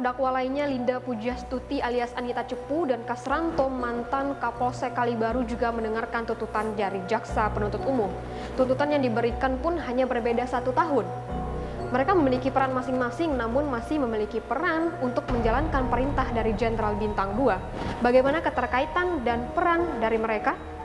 terdakwa lainnya Linda Pujastuti alias Anita Cepu dan Kasranto mantan Kapolsek Kalibaru juga mendengarkan tuntutan dari jaksa penuntut umum. Tuntutan yang diberikan pun hanya berbeda 1 tahun. Mereka memiliki peran masing-masing namun masih memiliki peran untuk menjalankan perintah dari Jenderal Bintang 2. Bagaimana keterkaitan dan peran dari mereka?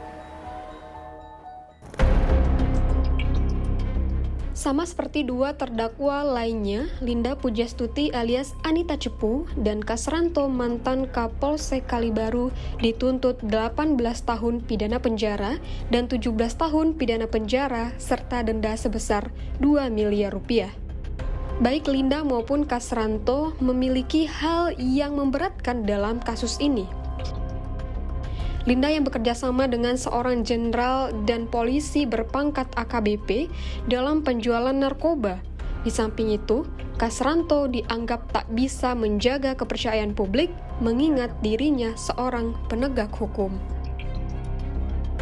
Sama seperti 2 terdakwa lainnya, Linda Pujastuti alias Anita Cepu dan Kasranto mantan Kapolsek Kalibaru dituntut 18 tahun pidana penjara dan 17 tahun pidana penjara serta denda sebesar 2 miliar rupiah. Baik Linda maupun Kasranto memiliki hal yang memberatkan dalam kasus ini. Linda yang bekerja sama dengan seorang jenderal dan polisi berpangkat AKBP dalam penjualan narkoba. Di samping itu, Kasranto dianggap tak bisa menjaga kepercayaan publik mengingat dirinya seorang penegak hukum.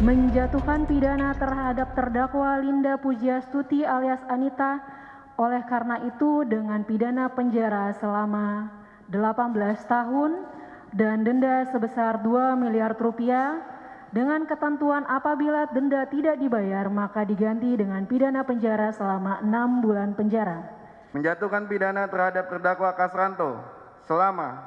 Menjatuhkan pidana terhadap terdakwa Linda Pujastuti alias Anita, oleh karena itu dengan pidana penjara selama 18 tahun, dan denda sebesar 2 miliar rupiah dengan ketentuan apabila denda tidak dibayar maka diganti dengan pidana penjara selama 6 bulan penjara. Menjatuhkan pidana terhadap terdakwa Kasranto selama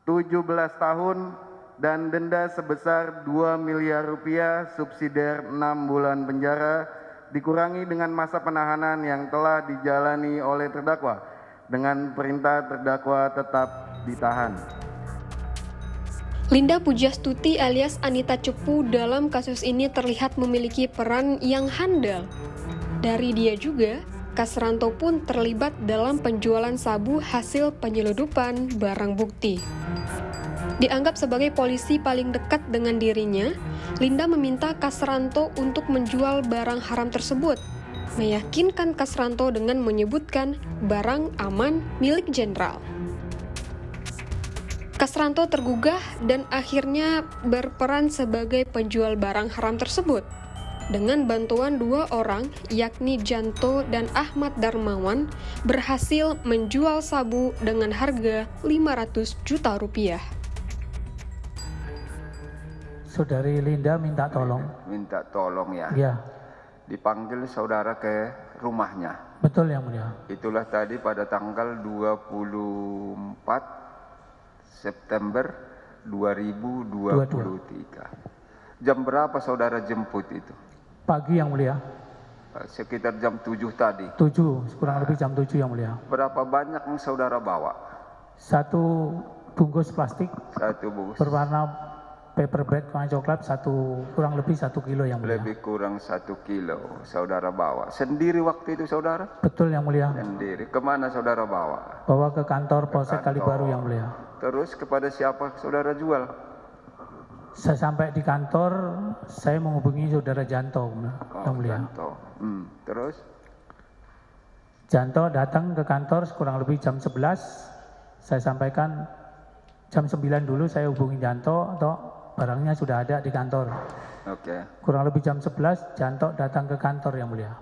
17 tahun dan denda sebesar 2 miliar rupiah subsidiar 6 bulan penjara dikurangi dengan masa penahanan yang telah dijalani oleh terdakwa dengan perintah terdakwa tetap ditahan. Linda Pujastuti alias Anita Cepu dalam kasus ini terlihat memiliki peran yang handal. Dari dia juga, Kasranto pun terlibat dalam penjualan sabu hasil penyeludupan barang bukti. Dianggap sebagai polisi paling dekat dengan dirinya, Linda meminta Kasranto untuk menjual barang haram tersebut, meyakinkan Kasranto dengan menyebutkan barang aman milik jenderal. Kasranto tergugah dan akhirnya berperan sebagai penjual barang haram tersebut. Dengan bantuan 2 orang, yakni Janto dan Ahmad Darmawan, berhasil menjual sabu dengan harga 500 juta rupiah. Saudari Linda minta tolong. Minta tolong ya. Ya, Dipanggil saudara ke rumahnya. betul yang mulia. Itulah tadi pada tanggal 24 September 2023. Jam berapa saudara jemput itu? Pagi yang mulia. Sekitar jam 7 tadi. 7, kurang lebih jam 7 yang mulia. Berapa banyak yang saudara bawa? 1 bungkus plastik 1 bungkus. berwarna paper bag warna coklat, kurang lebih 1 kilo yang mulia. Lebih kurang 1 kilo saudara bawa. Sendiri waktu itu saudara? Betul yang mulia. Sendiri. Kemana saudara bawa? Bawa ke kantor Polsek Kalibaru yang mulia. Terus kepada siapa saudara jual? Saya sampai di kantor, saya menghubungi saudara Janto yang mulia. Janto. Terus? Janto datang ke kantor kurang lebih jam 11. Saya sampaikan jam 9 dulu saya hubungi Janto atau barangnya sudah ada di kantor. Oke. Kurang lebih jam 11 Janto datang ke kantor yang mulia.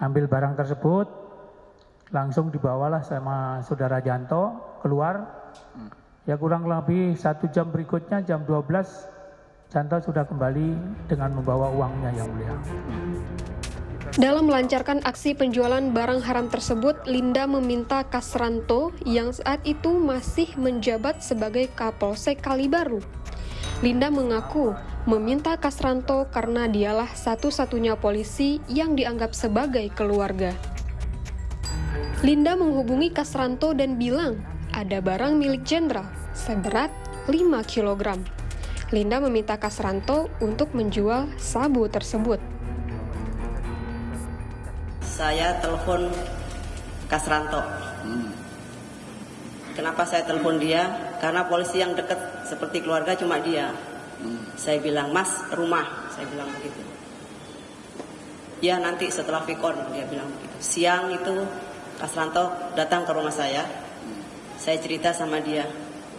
Ambil barang tersebut, langsung dibawalah sama saudara Janto keluar. Ya kurang lebih 1 jam berikutnya jam 12 Janto sudah kembali dengan membawa uangnya yang mulia. Dalam melancarkan aksi penjualan barang haram tersebut, Linda meminta Kasranto yang saat itu masih menjabat sebagai Kapolsek Kalibaru. Linda mengaku meminta Kasranto karena dialah satu-satunya polisi yang dianggap sebagai keluarga. Linda menghubungi Kasranto dan bilang ada barang milik jenderal seberat 5 kg. Linda meminta Kasranto untuk menjual sabu tersebut. Saya telepon Kasranto. Kenapa saya telepon dia? Karena polisi yang dekat seperti keluarga cuma dia. Saya bilang, Mas, rumah. Saya bilang begitu. Ya nanti setelah Vikon, dia bilang begitu. Siang itu Kasranto datang ke rumah saya. Saya cerita sama dia,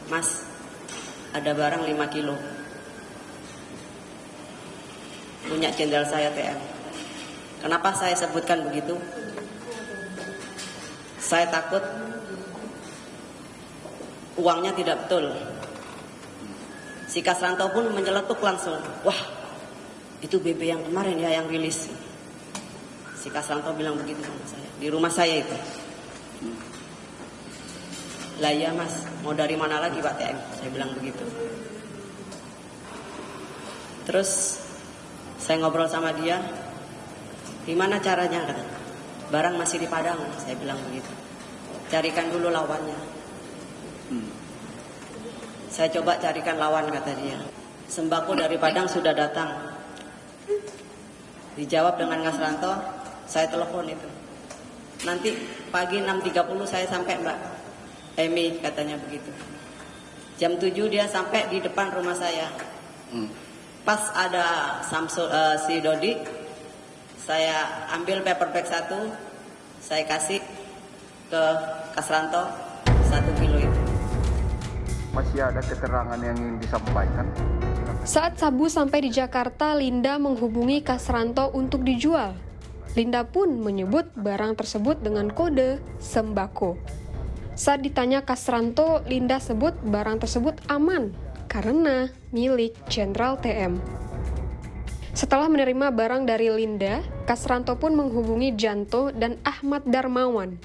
Mas, ada barang 5 kilo. Punya jenderal saya TM. Kenapa saya sebutkan begitu? Saya takut uangnya tidak betul. Si Kasranto pun menyeletuk langsung, wah itu BB yang kemarin ya yang rilis. Si Kasranto bilang begitu sama saya, di rumah saya itu. Lah iya mas, mau dari mana lagi Pak TM? Saya bilang begitu. Terus saya ngobrol sama dia, gimana caranya katanya? Barang masih di Padang, saya bilang begitu. Carikan dulu lawannya. Saya coba carikan lawan kata dia. Sembako dari Padang sudah datang. Dijawab dengan Kasranto, saya telepon itu. Nanti pagi 6.30 saya sampai Mbak Emi katanya begitu. Jam 7 dia sampai di depan rumah saya. Pas ada si Dodi, saya ambil paper bag 1, saya kasih ke Kasranto 1 kilo itu. Masih ada keterangan yang ingin disampaikan? Saat sabu sampai di Jakarta, Linda menghubungi Kasranto untuk dijual. Linda pun menyebut barang tersebut dengan kode sembako. Saat ditanya Kasranto, Linda sebut barang tersebut aman karena milik Jenderal TM. Setelah menerima barang dari Linda, Kasranto pun menghubungi Janto dan Ahmad Darmawan.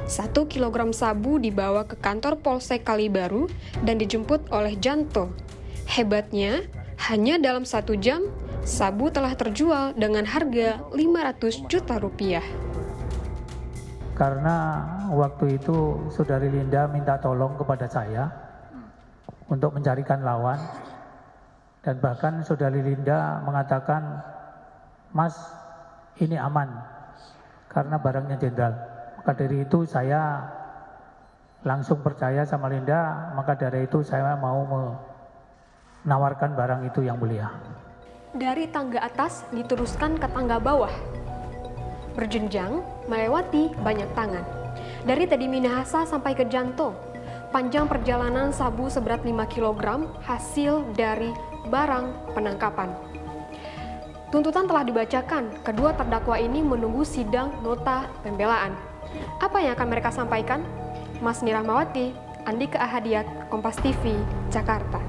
1 kilogram sabu dibawa ke kantor Polsek Kalibaru dan dijemput oleh Janto. Hebatnya, hanya dalam 1 jam, sabu telah terjual dengan harga 500 juta rupiah. Karena waktu itu Saudari Linda minta tolong kepada saya untuk mencarikan lawan. Dan bahkan Saudari Linda mengatakan, Mas, ini aman karena barangnya Jenderal. Maka dari itu saya langsung percaya sama Linda, maka dari itu saya mau menawarkan barang itu yang mulia. Dari tangga atas diteruskan ke tangga bawah. Berjenjang melewati banyak tangan. Dari Teddy Minahasa sampai ke Janto. Panjang perjalanan sabu seberat 5 kg hasil dari barang penangkapan. Tuntutan telah dibacakan, kedua terdakwa ini menunggu sidang nota pembelaan. Apa yang akan mereka sampaikan? Mas Nirahmawati, Andika Ahadiat, Kompas TV, Jakarta.